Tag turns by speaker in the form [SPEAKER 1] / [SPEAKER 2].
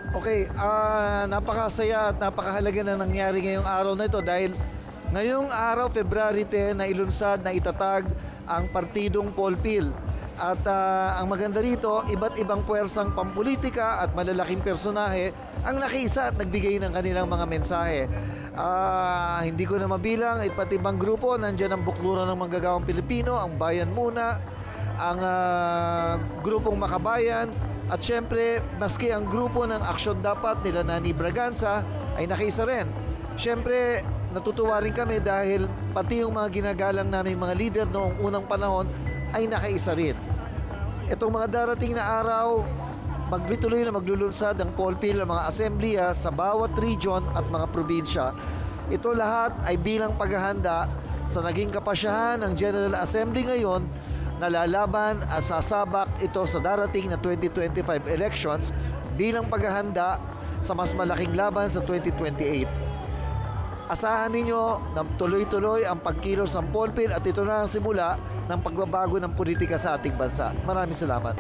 [SPEAKER 1] Okay, napakasaya at napakahalaga na nangyari ngayong araw na ito dahil ngayong araw, February 10, na ilunsad na itatag ang partidong Polpil. At ang maganda rito, iba't ibang puwersang pampolitika at malalaking personahe ang nakiisa at nagbigay ng kanilang mga mensahe. Hindi ko na mabilang, iba't ibang grupo, nandiyan ang Bukluran ng Manggagawang Pilipino, ang Bayan Muna, ang grupong Makabayan, at syempre, maski ang grupo ng Aksyon Dapat nila Nani Braganza ay nakiisa rin. Syempre, natutuwa rin kami dahil pati yung mga ginagalang namin mga leader noong unang panahon ay nakaisa rin. Itong mga darating na araw, maglituloy na maglulunsad ang Polpil, ang mga asembleya sa bawat region at mga probinsya. Ito lahat ay bilang paghahanda sa naging kapasyahan ng General Assembly ngayon na lalaban at sasabak ito sa darating na 2025 elections bilang paghahanda sa mas malaking laban sa 2028. Asahan ninyo na tuloy-tuloy ang pagkilos ng Polpil at ito na ang simula ng pagbabago ng politika sa ating bansa. Maraming salamat.